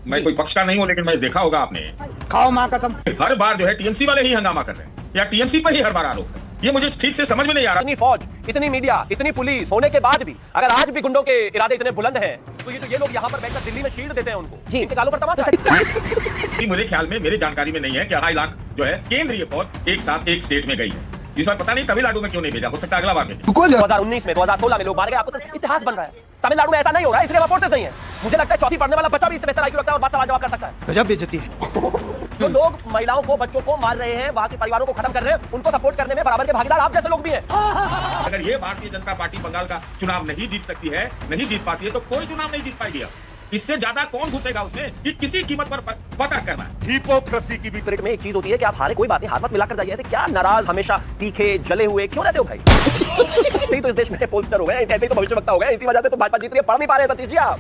मैं कोई पक्ष का नहीं हूँ, लेकिन मैं देखा होगा आपने, खाओ माँ कसम, हर बार जो है टीएमसी वाले ही हंगामा कर रहे हैं या टीएमसी पर ही हर बार आरोप है। ये मुझे ठीक से समझ में नहीं आ रहा। इतनी फौज, इतनी मीडिया, इतनी पुलिस होने के बाद भी अगर आज भी गुंडों के इरादे इतने बुलंद हैं, तो ये लोग यहाँ पर बैठकर दिल्ली में शील्ड देते हैं उनको, इनके गालों पर तमाचा। मेरे ख्याल में, मेरे जानकारी में नहीं है कि 2.5 लाख जो है केंद्रीय फौज एक साथ एक स्टेट में गई है। इस बार पता नहीं तमिलनाडु में क्यों नहीं भेजा, हो सकता है अगला बार भेजे। 2019 में, 2016 में लोग मारे गए, आपको तो इतिहास बन रहा है। तमिलनाडु में ऐसा नहीं हो रहा है, इसलिए फोर्सेस नहीं है। मुझे लगता है चौथी पढ़ने वाला बच्चा भी इससे बेहतर आईक्यू रखता है और बात सवाल जवाब कर सकता है। गजब बेइज्जती है। जो लोग महिलाओं को, बच्चों को मार रहे हैं, वहां के परिवारों को खत्म कर रहे हैं, उनको सपोर्ट करने में बराबर के भागीदार आप जैसे लोग भी हैं। अगर ये भारतीय जनता पार्टी बंगाल का चुनाव नहीं जीत सकती है, नहीं जीत पाती है, तो कोई चुनाव नहीं जीत पाएगी। इससे ज्यादा कौन घुसेगा उसमें कि किसी कीमत पर फतह करना है। हिपोक्रेसी की भी स्पिरिट में एक चीज होती है कि आप हारे कोई बात नहीं, हाथ मत मिलाकर जाइए। ऐसे क्या नाराज, हमेशा तीखे, जले हुए क्यों रहते हो भाई? नहीं तो इस देश में पोलस्टर हो गए, ऐसे ही तो भविष्यवक्ता हो गए, इसी वजह से तो भाजपा जीत रही है। पढ़ नहीं पा रहे सतीश जी आप।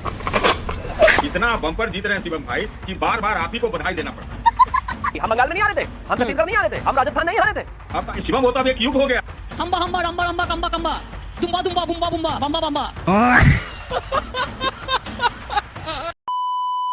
इतना बम्पर जीत रहे हैं शिवम भाई कि बार बार आप ही को बधाई देना पड़ता है। हम बंगाल में नहीं आ रहे थे, हम छत्तीसगढ़ नहीं आ रहे थे, हम राजस्थान नहीं आ रहे थे। आपका शिवम होता अब एक युग हो गया। हम्बा हम्बा रंबा रंबा कंबा कंबा दुम्बा दुम्बा बुम्बा बुम्बा बम्बा बम्बा।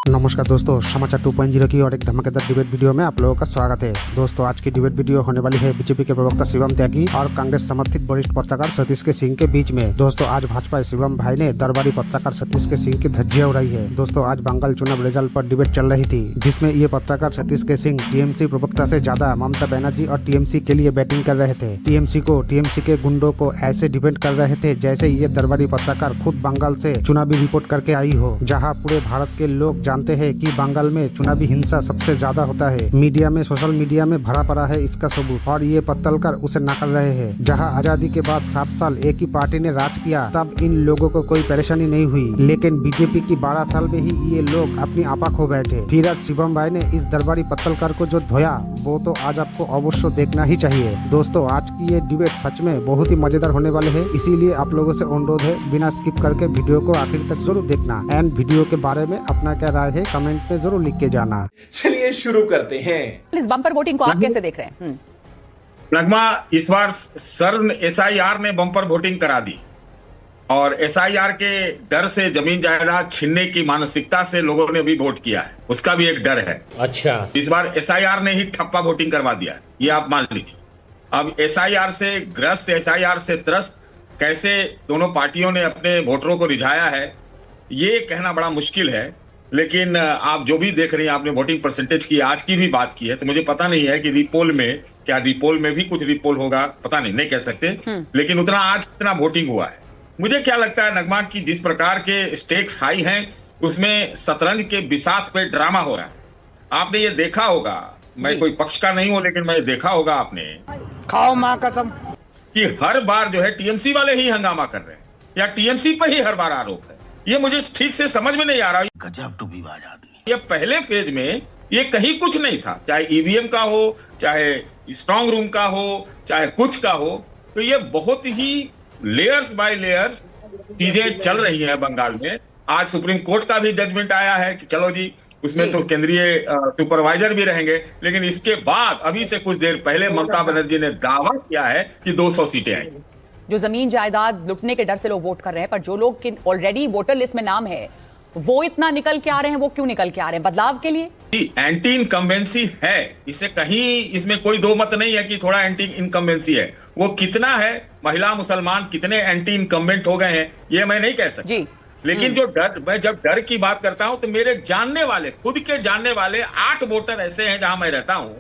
नमस्कार दोस्तों, समाचार 2.0 की और एक धमाकेदार डिबेट वीडियो में आप लोगों का स्वागत है। दोस्तों, आज की डिबेट वीडियो होने वाली है बीजेपी के प्रवक्ता शिवम त्यागी और कांग्रेस समर्थित वरिष्ठ पत्रकार सतीश के सिंह के बीच में। दोस्तों, आज भाजपा शिवम भाई ने दरबारी पत्रकार सतीश के सिंह की धज्जियां उड़ाई है। दोस्तों, आज बंगाल चुनाव रिजल्ट पर डिबेट चल रही थी, जिसमें ये पत्रकार सतीश के सिंह टीएमसी प्रवक्ता से ज्यादा ममता बनर्जी और टीएमसी के लिए बैटिंग कर रहे थे। टीएमसी के गुंडों को ऐसे डिफेंड कर रहे थे जैसे ये दरबारी पत्रकार खुद बंगाल से चुनावी रिपोर्ट करके आई हो, जहाँ पूरे भारत के लोग जानते हैं कि बंगाल में चुनावी हिंसा सबसे ज्यादा होता है। मीडिया में, सोशल मीडिया में भरा पड़ा है इसका सबूत, और ये पत्तलकर उसे नकल रहे हैं। जहां आजादी के बाद 7 साल एक ही पार्टी ने राज किया, तब इन लोगों को कोई परेशानी नहीं हुई, लेकिन बीजेपी की 12 साल में ही ये लोग अपनी आपा खो बैठे। फिर आज शिवम भाई ने इस दरबारी पत्तलकर को जो धोया, वो तो आज आपको अवश्य देखना ही चाहिए। दोस्तों, आज की ये डिबेट सच में बहुत ही मजेदार होने वाले है, इसीलिए आप लोगों से अनुरोध है बिना स्किप करके वीडियो को आखिर तक जरूर देखना। एंड वीडियो के बारे में अपना क्या राय है कमेंट में जरूर लिख के जाना। चलिए शुरू करते हैं। इस बम्पर वोटिंग को आप कैसे देख रहे हैं? नगमा, इस बार सर एसआईआर ने बम्पर वोटिंग करा दी और एसआईआर के डर से जमीन जायदाद छीनने की मानसिकता से लोगों ने भी वोट किया है, उसका भी एक डर है। अच्छा, इस बार एसआईआर ने ही ठप्पा वोटिंग करवा दिया, ये आप मान लीजिए। अब एसआईआर से ग्रस्त, एसआईआर से त्रस्त कैसे दोनों पार्टियों ने अपने वोटरों को रिझाया है, ये कहना बड़ा मुश्किल है। लेकिन आप जो भी देख रही हैं, आपने वोटिंग परसेंटेज की, आज की भी बात की है, तो मुझे पता नहीं है कि रिपोल में, क्या रिपोल में भी कुछ रिपोल होगा, पता नहीं कह सकते। लेकिन उतना आज कितना वोटिंग हुआ है, मुझे क्या लगता है नगमा की जिस प्रकार के स्टेक्स हाई हैं, उसमें शतरंज के बिसात पे ड्रामा हो रहा है। आपने ये देखा होगा, मैं कोई पक्ष का नहीं हूं, लेकिन मैं देखा होगा आपने, खाओ माँ कसम, कि हर बार जो है टीएमसी वाले ही हंगामा कर रहे हैं या टीएमसी पर ही हर बार आरोप है। ये मुझे ठीक से समझ में नहीं आ रहा। गजब टूबीबाज आदमी। ये पहले फेज में ये कहीं कुछ नहीं था, चाहे ईवीएम का हो, चाहे स्ट्रांग रूम का हो, चाहे कुछ का हो, तो ये बहुत ही लेयर्स बाय लेयर्स चीजें चल रही हैं बंगाल में। आज सुप्रीम कोर्ट का भी जजमेंट आया है कि चलो जी, उसमें तो केंद्रीय सुपरवाइजर भी रहेंगे, लेकिन इसके बाद अभी से कुछ देर पहले ममता बनर्जी ने दावा किया है कि 200 सीटें आएंगी। जो जमीन जायदाद लुटने के डर से लोग वोट कर रहे हैं, पर जो लोग ऑलरेडी वोटर लिस्ट में नाम है, वो इतना निकल के आ रहे हैं, वो क्यों निकल के आ रहे हैं? बदलाव के लिए? एंटी इनकम्बेंसी है, इसे कहीं, इसमें कोई दो मत नहीं है कि थोड़ा एंटी इनकम्बेंसी है। वो कितना है, महिला मुसलमान कितने एंटी इनकम्बेंट हो गए हैं, ये मैं नहीं कह सकता। लेकिन जो डर, मैं जब डर की बात करता हूं, तो मेरे जानने वाले, खुद के जानने वाले 8 वोटर ऐसे हैं जहां मैं रहता हूं,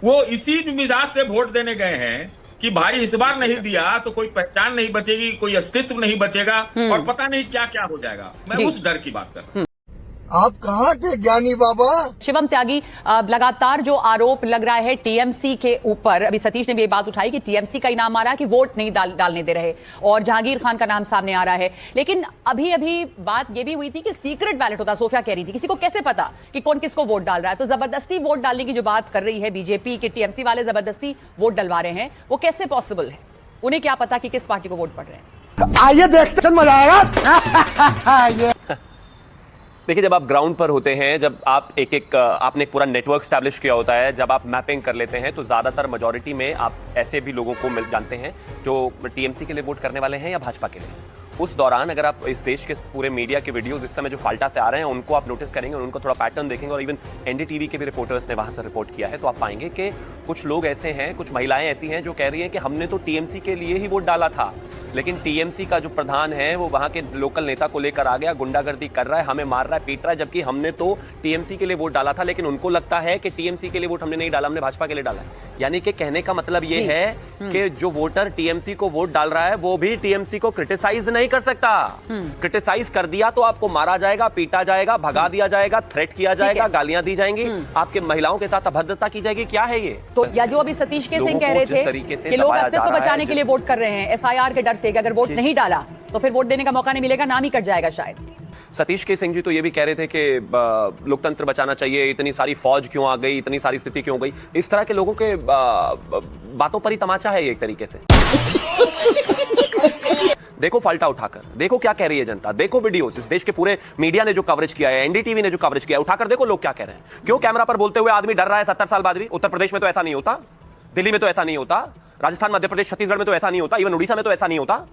वो इसी मिजाज से वोट देने गए हैं कि भाई इस बार नहीं दिया तो कोई पहचान नहीं बचेगी, कोई अस्तित्व नहीं बचेगा और पता नहीं क्या क्या हो जाएगा। मैं उस डर की बात कर रहा हूं। आप कहाँ के ज्ञानी बाबा? शिवम त्यागी, लगातार जो आरोप लग रहा है टीएमसी के ऊपर, अभी सतीश ने भी ये बात उठाई कि टीएमसी का इनाम आ रहा है कि वोट नहीं डालने दे रहे, और जहांगीर खान का नाम सामने आ रहा है। लेकिन अभी अभी बात ये भी हुई थी कि सीक्रेट बैलेट होता, सोफिया कह रही थी, किसी को कैसे पता कि कौन किसको वोट डाल रहा है? तो जबरदस्ती वोट डालने की जो बात कर रही है बीजेपी के, टीएमसी वाले जबरदस्ती वोट डलवा रहे हैं, वो कैसे पॉसिबल है? उन्हें क्या पता कि किस पार्टी को वोट पड़ रहे हैं? आइए देखते हैं, मजा आएगा। देखिए, जब आप ग्राउंड पर होते हैं, जब आप आपने एक पूरा नेटवर्क स्टैब्लिश किया होता है, जब आप मैपिंग कर लेते हैं, तो ज्यादातर मेजॉरिटी में आप ऐसे भी लोगों को जानते हैं जो टीएमसी के लिए वोट करने वाले हैं या भाजपा के लिए। उस दौरान अगर आप इस देश के पूरे मीडिया के वीडियोस इस समय जो फाल्टा से आ रहे हैं उनको आप नोटिस करेंगे और उनको थोड़ा पैटर्न देखेंगे, और इवन एनडीटीवी के भी रिपोर्टर्स ने वहां से रिपोर्ट किया है, तो आप पाएंगे कि कुछ लोग ऐसे हैं, कुछ महिलाएं ऐसी हैं जो कह रही हैं कि हमने तो टीएमसी के लिए ही वोट डाला था, लेकिन टीएमसी का जो प्रधान है वो वहां के लोकल नेता को लेकर आ गया, गुंडागर्दी कर रहा है, हमें मार रहा है, पीट रहा है, जबकि हमने तो टीएमसी के लिए वोट डाला था। लेकिन उनको लगता है कि टीएमसी के लिए वोट हमने नहीं डाला, हमने भाजपा के लिए डाला है। यानी कि कहने का मतलब ये है कि जो वोटर टीएमसी को वोट डाल रहा है वो भी टीएमसी को क्रिटिसाइज नहीं कर सकता। क्रिटिसाइज कर दिया तो आपको मारा जाएगा, पीटा जाएगा, भगा दिया जाएगा, थ्रेट किया जाएगा, गालियां दी जाएंगी, आपके महिलाओं के साथ अभद्रता की जाएगी। क्या है ये? तो या जो अभी सतीश के सिंह कह रहे थे कि लोग अस्तित्व को बचाने के लिए वोट कर रहे हैं एसआईआर के डर से, कि अगर वोट नहीं डाला तो फिर वोट देने का मौका नहीं मिलेगा, नाम ही कट जाएगा शायद। सतीश के सिंह जी तो ये भी कह रहे थे कि लोकतंत्र बचाना चाहिए, इतनी सारी फौज क्यों आ गई, इतनी सारी स्थिति क्यों गई। इस तरह के लोगों के बातों पर ही तमाचा है ये एक तरीके से। देखो फाल्टा उठाकर, देखो क्या कह रही है जनता, देखो वीडियोस, इस देश के पूरे मीडिया ने जो कवरेज किया है, एनडीटीवी ने जो कवरेज किया है, उठाकर देखो लोग क्या कह रहे हैं। क्यों कैमरा पर बोलते हुए आदमी डर रहा है 70 साल बाद भी? उत्तर प्रदेश में तो ऐसा नहीं होता, दिल्ली में तो ऐसा नहीं होता, राजस्थान, मध्य प्रदेश, छत्तीसगढ़ में तो ऐसा नहीं होता, इवन उड़ीसा में तो ऐसा नहीं होता,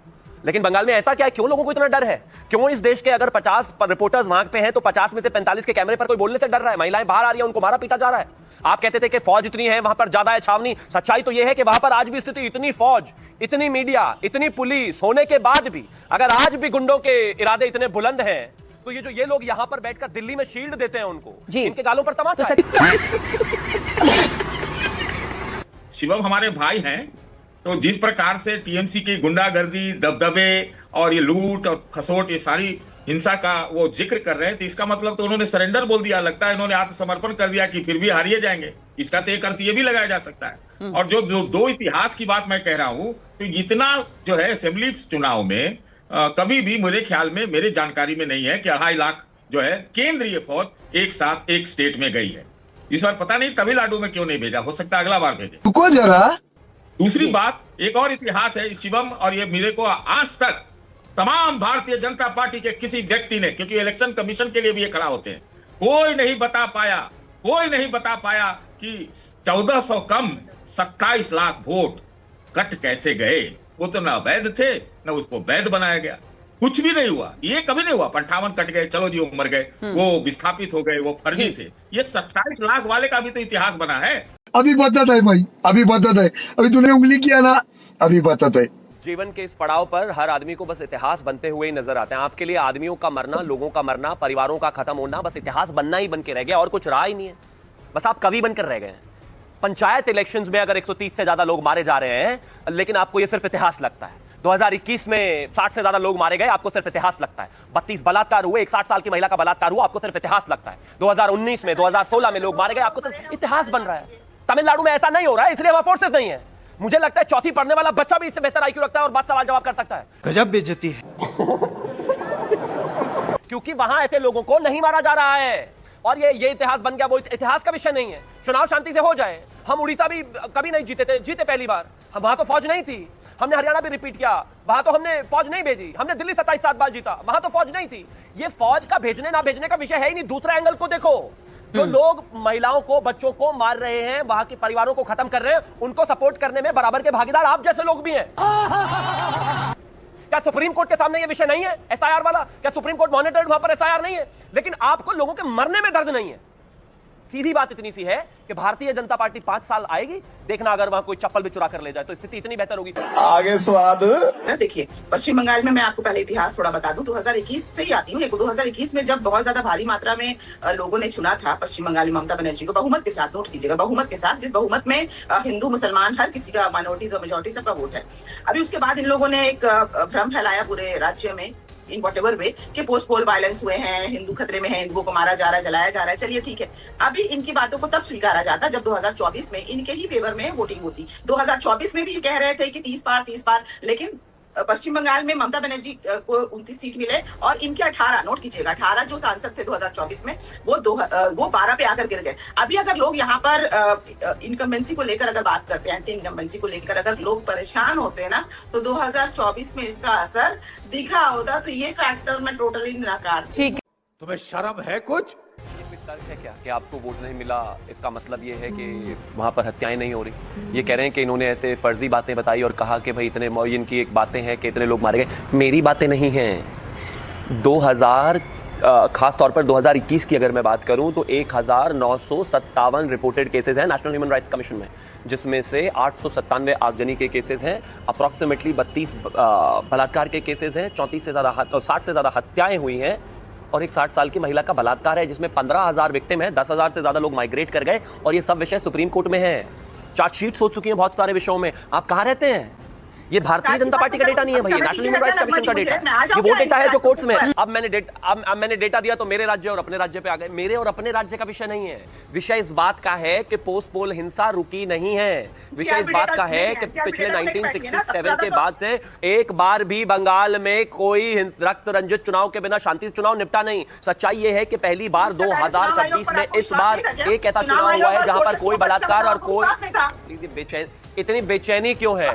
लेकिन बंगाल में ऐसा क्या है? क्यों लोगों को इतना डर है? क्यों इस देश के अगर 50 रिपोर्टर्स वहां पे हैं तो 50 में से 45 के कैमरे पर कोई बोलने से डर रहा है? महिलाएं बाहर आ रही है, उनको मारा पीटा जा रहा है। आप कहते थे कि फौज इतनी है वहां पर, ज्यादा है छावनी। सच्चाई तो यह है कि वहां पर आज भी स्थिति, इतनी फौज, इतनी मीडिया, इतनी पुलिस होने के बाद भी अगर आज भी गुंडों के इरादे इतने बुलंद हैं, तो ये लोग यहां पर बैठकर दिल्ली में शील्ड देते हैं उनको, इनके गालों पर तमाचा। शिवम हमारे भाई हैं, तो जिस प्रकार से टीएमसी की गुंडागर्दी, दबदबे और ये लूट और खसोट, ये सारी हिंसा का वो जिक्र कर रहे हैं, तो इसका मतलब तो उन्होंने सरेंडर बोल दिया, लगता है इन्होंने आत्मसमर्पण कर दिया कि फिर भी हारिए जाएंगे। इसका तो एक अर्थ ये भी लगाया जा सकता है। और जो दो इतिहास की बात मैं कह रहा हूं, तो इतना जो है असेंबली चुनाव में कभी भी मेरे ख्याल में, मेरे जानकारी में नहीं है कि 2.5 लाख जो है केंद्रीय फौज एक साथ एक स्टेट में गई है। इस बार पता नहीं तमिलनाडु में क्यों नहीं भेजा, हो सकता है अगला बार भेजे। रुको जरा, दूसरी बात, एक और इतिहास है शिवम, और ये मेरे को आज तक तमाम भारतीय जनता पार्टी के किसी व्यक्ति ने, क्योंकि इलेक्शन कमीशन के लिए भी ये खड़ा होते हैं, कोई नहीं बता पाया कि 1400 कम 27 लाख वोट कट कैसे गए। वो तो ना वैध थे, ना उसको वैध बनाया गया, कुछ भी नहीं हुआ। ये कभी नहीं हुआ 58 कट गए, चलो जी वो मर गए, वो विस्थापित हो गए, वो फर्जी थे। ये 27 लाख वाले का भी तो इतिहास बना है। अभी बताता है भाई, अभी बताता है, अभी तूने उंगली किया ना, अभी बताता है। जीवन के इस पड़ाव पर हर आदमी को बस इतिहास बनते हुए ही नजर आते हैं। आपके लिए आदमियों का मरना, लोगों का मरना, परिवारों का खत्म होना बस इतिहास बनना ही बन के रह गया, और कुछ रहा ही नहीं है। बस आप कवि बनकर रह गए हैं। पंचायत इलेक्शंस में अगर 130 से ज्यादा लोग मारे जा रहे हैं, लेकिन आपको यह सिर्फ इतिहास लगता है। 2021 में 60 से ज्यादा लोग मारे गए, आपको सिर्फ इतिहास लगता है। 32 बलात्कार हुए, एक 60 साल की महिला का बलात्कार हुआ, आपको सिर्फ इतिहास लगता है। 2019 में, 2016 में लोग मारे गए, आपको सिर्फ इतिहास बन रहा है। तमिलनाडु में ऐसा नहीं हो रहा है, इसलिए वहां फोर्सेस नहीं है। मुझे लगता है चौथी पढ़ने वाला बच्चा भी इससे बेहतर आईक्यू रखता है और बात सवाल जवाब कर सकता है। गजब बेइज्जती है। क्योंकि वहां ऐसे लोगों को नहीं मारा जा रहा है, और ये इतिहास बन गया। वो इतिहास का विषय नहीं है। चुनाव शांति से हो जाए। हम उड़ीसा भी कभी नहीं जीते थे, जीते पहली बार। हम वहां तो फौज नहीं थी। हमने हरियाणा भी रिपीट किया, वहां तो हमने फौज नहीं भेजी। हमने दिल्ली 27 बार जीता, वहां तो फौज नहीं थी। ये फौज का भेजने ना भेजने का विषय है ही नहीं। दूसरा एंगल को देखो, जो लोग महिलाओं को, बच्चों को मार रहे हैं, वहां के परिवारों को खत्म कर रहे हैं, उनको सपोर्ट करने में बराबर के भागीदार आप जैसे लोग भी हैं। क्या सुप्रीम कोर्ट के सामने यह विषय नहीं है एसआईआर वाला? क्या सुप्रीम कोर्ट मॉनिटर्ड, वहां पर एसआईआर नहीं है? लेकिन आपको लोगों के मरने में दर्द नहीं है। सीधी बात इतनी सी है कि भारतीय जनता पार्टी 5 साल आएगी, देखना अगर वहां कोई चप्पल भी चुरा कर ले जाए तो स्थिति इतनी बेहतर होगी। आगे स्वाद। देखिए, पश्चिम बंगाल में मैं आपको पहले इतिहास थोड़ा बता दूं। 2021 से ही आती हूँ। 2021 में जब बहुत ज्यादा भारी मात्रा में लोगों ने चुना था पश्चिम बंगाल में ममता बनर्जी को, बहुमत के साथ, नोट कीजिएगा, बहुमत के साथ, जिस बहुमत में हिंदू, मुसलमान, हर किसी का, माइनॉरिटीज और मेजोरिटी सबका वोट है। अभी उसके बाद इन लोगों ने एक भ्रम फैलाया पूरे राज्य में, इन व्हाटएवर वे, कि पोस्ट पोल वायलेंस हुए हैं, हिंदू खतरे में है, हिंदुओं को मारा जा रहा है, जलाया जा रहा है। चलिए ठीक है, अभी इनकी बातों को तब स्वीकारा जाता जब 2024 में इनके ही फेवर में वोटिंग होती। 2024 में भी ये कह रहे थे कि 30 बार, लेकिन पश्चिम बंगाल में ममता बनर्जी को 29 सीट मिले और इनके 18, नोट कीजिएगा, 18 जो सांसद थे 2024 में, वो 12 पे आकर गिर गए। अभी अगर लोग यहाँ पर इनकम्बेंसी को लेकर अगर बात करते हैं, एंटी इनकम्बेंसी को लेकर अगर लोग परेशान होते हैं ना, तो 2024 में इसका असर दिखा होता। तो ये फैक्टर मैं टोटली नकार। ठीक है। तुम्हें शर्म है कुछ? तर्क है क्या कि आपको वोट नहीं मिला, इसका मतलब ये है कि वहाँ पर हत्याएं नहीं हो रही? ये कह रहे हैं कि इन्होंने ऐसे फर्जी बातें बताई और कहा कि भाई इतने इनकी एक बातें हैं कि इतने लोग मारे गए। मेरी बातें नहीं हैं। 2000 खास तौर पर 2021 की अगर मैं बात करूं तो 1957 रिपोर्टेड केसेस हैं नेशनल ह्यूमन राइट्स कमीशन में, जिसमें से 897 आगजनी के केसेस हैं, अप्रॉक्सीमेटली 32 बलात्कार के केसेस हैं, 60 से ज़्यादा हत्याएं हुई हैं और एक 60 साल की महिला का बलात्कार है जिसमें 15,000 विक्टिम है, 10,000 से ज़्यादा लोग माइग्रेट कर गए और ये सब विषय सुप्रीम कोर्ट में है। चार्जशीट हो चुकी है बहुत सारे विषयों में। आप कहाँ रहते हैं? ये भारतीय जनता पार्टी का डेटा नहीं है भाई, नेशनल ह्यूमन राइट्स कमीशन का डेटा है। ये वो डेटा है जो कोर्ट्स में। अब मैंने डेटा दिया तो मेरे राज्य और अपने राज्य पे आ गए। मेरे और अपने राज्य का विषय नहीं है। विषय इस बात का है कि पोस्ट पोल हिंसा रुकी नहीं है। विषय इस बात का है कि पिछले 1967 के बाद से एक बार भी बंगाल में कोई रक्त रंजित चुनाव के बिना शांति चुनाव निपटा नहीं। सच्चाई ये है कि पहली बार 2026 में इस बार एक ऐसा चुनाव हुआ है जहां पर कोई बलात्कार और कोई इतनी बेचैनी क्यों है?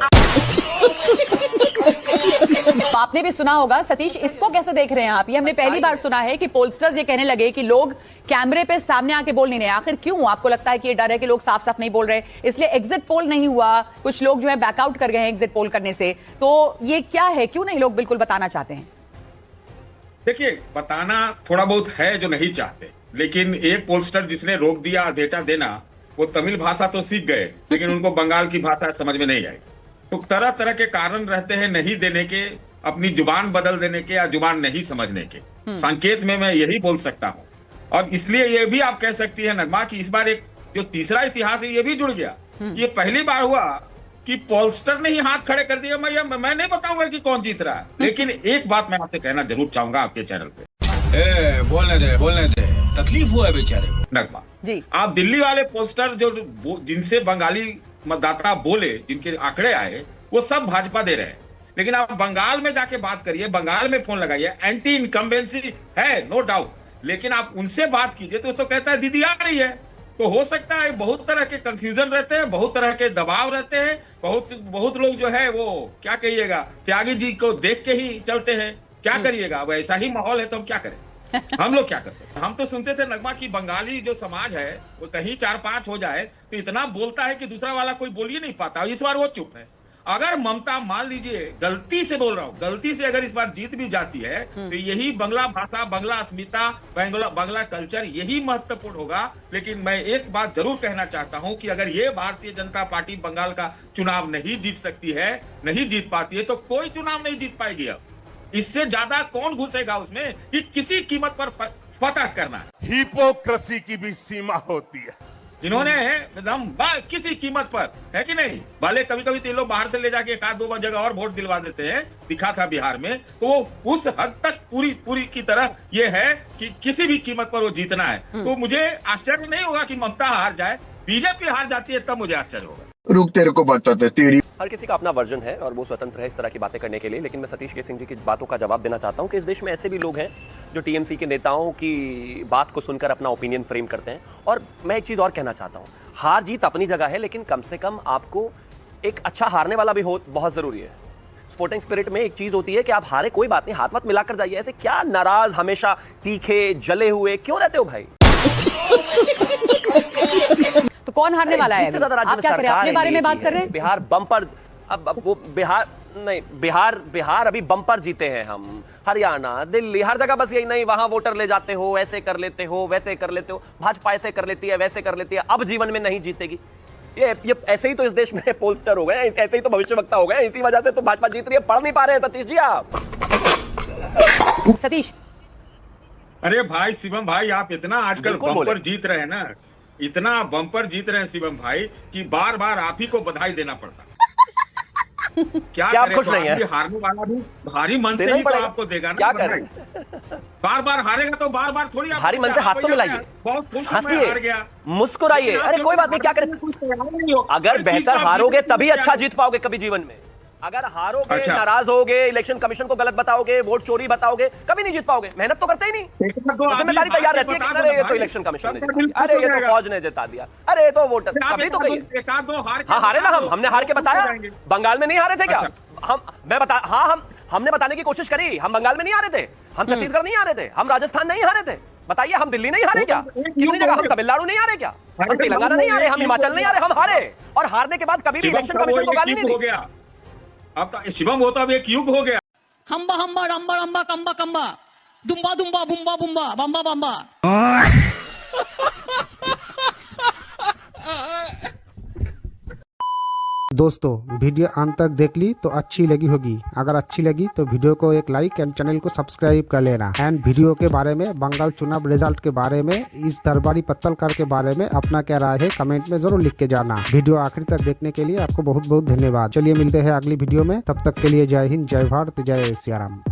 आपने भी सुना होगा सतीश, इसको कैसे देख रहे हैं आप? ये हमने पहली बार सुना है कि पोलस्टर्स ये कहने लगे कि लोग कैमरे पे सामने आके बोल नहीं रहे। आखिर क्यों? आपको लगता है कि ये डर है कि लोग साफ साफ नहीं बोल रहे, इसलिए एग्जिट पोल नहीं हुआ, कुछ लोग जो है बैकआउट कर गए हैं एग्जिट पोल करने से। तो ये क्या है, क्यों नहीं लोग बिल्कुल बताना चाहते हैं? देखिए, बताना थोड़ा बहुत है जो नहीं चाहते, लेकिन एक पोलस्टर जिसने रोक दिया डेटा देना, वो तमिल भाषा तो सीख गए लेकिन उनको बंगाल की भाषा समझ में नहीं आई। तो तरह तरह के कारण रहते हैं नहीं देने के, अपनी जुबान बदल देने के या जुबान नहीं समझने के। संकेत में मैं यही बोल सकता हूं। और इसलिए ये भी आप कह सकती है नगमा कि इस बार एक जो तीसरा इतिहास है ये भी जुड़ गया। ये पहली बार हुआ कि पोलस्टर ने ही हाथ खड़े कर दिया। मैं नहीं बताऊंगा कि कौन जीत रहा है, लेकिन एक बात मैं आपसे कहना जरूर चाहूंगा आपके चैनल पे। बोलने दे, तकलीफ हुआ है बेचारे को। नगमा जी, आप दिल्ली वाले पोस्टर जो जिनसे बंगाली मतदाता बोले, जिनके आंकड़े आए, वो सब भाजपा दे रहे हैं। लेकिन आप बंगाल में जाके बात करिए, बंगाल में फोन लगाइए, एंटी इनकम्बेंसी है नो डाउट, लेकिन आप उनसे बात कीजिए तो कहता है दीदी आ रही है। तो हो सकता है बहुत तरह के कंफ्यूजन रहते हैं, बहुत तरह के दबाव रहते हैं, बहुत लोग जो है वो क्या कहिएगा, त्यागी जी को देख के ही चलते हैं। क्या करिएगा, अब ऐसा ही माहौल है तो हम क्या करें? हम लोग क्या कर सकते? हम तो सुनते थे नगमा की बंगाली जो समाज है वो कहीं 4-5 हो जाए तो इतना बोलता है कि दूसरा वाला कोई बोल ही नहीं पाता। इस बार वो चुप है। अगर ममता, मान लीजिए गलती से बोल रहा हूं, गलती से अगर इस बार जीत भी जाती है तो यही बंगला भाषा, बंगला अस्मिता, बंगला कल्चर यही महत्वपूर्ण होगा। लेकिन मैं एक बात जरूर कहना चाहता हूं कि अगर ये भारतीय जनता पार्टी बंगाल का चुनाव नहीं जीत सकती है, नहीं जीत पाती है, तो कोई चुनाव नहीं जीत पाएगी। अब इससे ज्यादा कौन घुसेगा उसमें कि किसी कीमत पर फतह करना है। हिपोक्रेसी की भी सीमा होती है। इन्होंने एकदम किसी कीमत पर, है कि नहीं, भले कभी कभी तीन लोग बाहर से ले जाके एक आध दो जगह और वोट दिलवा देते हैं, दिखा था बिहार में, तो वो उस हद तक पूरी की तरह ये है कि किसी भी कीमत पर वो जीतना है। तो मुझे आश्चर्य नहीं होगा कि ममता हार जाए, बीजेपी हार जाती है तब मुझे आश्चर्य होगा। रुक, तेरे को बताते तेरी। हर किसी का अपना वर्जन है और वो स्वतंत्र है इस तरह की बातें करने के लिए, लेकिन मैं सतीश के सिंह जी की बातों का जवाब देना चाहता हूं कि इस देश में ऐसे भी लोग हैं जो टीएमसी के नेताओं की बात को सुनकर अपना ओपिनियन फ्रेम करते हैं। और मैं एक चीज और कहना चाहता हूं, हार जीत अपनी जगह है, लेकिन कम से कम आपको एक अच्छा हारने वाला भी हो बहुत जरूरी है। स्पोर्टिंग स्पिरिट में एक चीज होती है कि आप हारे कोई बात नहीं, हाथ मत मिलाकर जाइए। ऐसे क्या नाराज, हमेशा तीखे जले हुए क्यों रहते हो भाई? तो कौन हारने वाला है? आप क्या करें, अपने बारे में बात कर रहे हैं? बिहार बम्पर, अब वो बिहार नहीं, बिहार अभी बम्पर जीते हैं हम। हरियाणा, दिल्ली, हर जगह बस यही नहीं, वहां वोटर ले जाते हो, ऐसे कर लेते हो, वैसे कर लेते हो, भाजपा ऐसे कर लेती है, वैसे कर लेती है, अब जीवन में नहीं जीतेगी। ये ऐसे ही तो इस देश में पोलस्टर हो गए, ऐसे ही तो भविष्यवक्ता हो गए, इसी वजह से तो भाजपा जीत रही है। पढ़ नहीं पा रहे हैं सतीश जी आप? सतीश, अरे भाई शिवम भाई, आप इतना आजकल बम्पर जीत रहे हैं ना, इतना बम्पर जीत रहे हैं शिवम भाई कि बार बार आप ही को बधाई देना पड़ता। क्या आप खुश नहीं है? हारने वाला भी भारी मन से ही तो आपको देगा ना। क्या करें? बार बार हारेगा तो बार बार थोड़ी भारी मन से हाथ तो मिलाइए, हंसिए, मुस्कुराइए। अरे कोई बात नहीं, क्या करें? अगर बेहतर हारोगे तभी अच्छा जीत पाओगे कभी जीवन में। अगर हारोगे, नाराज होगे, इलेक्शन कमीशन को गलत बताओगे, वोट चोरी बताओगे, कभी नहीं जीत पाओगे। मेहनत तो करते ही नहीं, जिम्मेदारी तैयार रहती है कि अरे ये तो इलेक्शन कमीशन ने जिता दिया, अरे ये तो फौज ने जिता दिया, अरे ये तो वोटर, कभी तो कहिए। हाँ हारे ना, हमने हार के बताया। बंगाल में नहीं हारे थे क्या? हमने बताने की कोशिश करी। हम बंगाल में नहीं हारे थे, हम छत्तीसगढ़ नहीं हारे थे, हम राजस्थान नहीं हारे थे, बताइए, हम दिल्ली नहीं हारे क्या? कितनी जगह हम तमिलनाडु नहीं हारे क्या? हम तेलंगाना नहीं हारे, हम हिमाचल नहीं हारे, हम हारे। और हारने के बाद कभी भी इलेक्शन कमीशन को गाली नहीं दी। हो गया आपका शिवम होता अब एक युग हो गया। हम्बा हम्बा रम्बा रम्बा कम्बा कम्बा दुम्बा दुम्बा बुम्बा बुम्बा बम्बा बम्बा। दोस्तों वीडियो अंत तक देख ली तो अच्छी लगी होगी। अगर अच्छी लगी तो वीडियो को एक लाइक एंड चैनल को सब्सक्राइब कर लेना। एंड वीडियो के बारे में, बंगाल चुनाव रिजल्ट के बारे में, इस दरबारी पत्तलकर के बारे में अपना क्या राय है कमेंट में जरूर लिख के जाना। वीडियो आखिर तक देखने के लिए आपको बहुत बहुत धन्यवाद। चलिए मिलते हैं अगली वीडियो में, तब तक के लिए जय हिंद, जय भारत, जय सियाराम।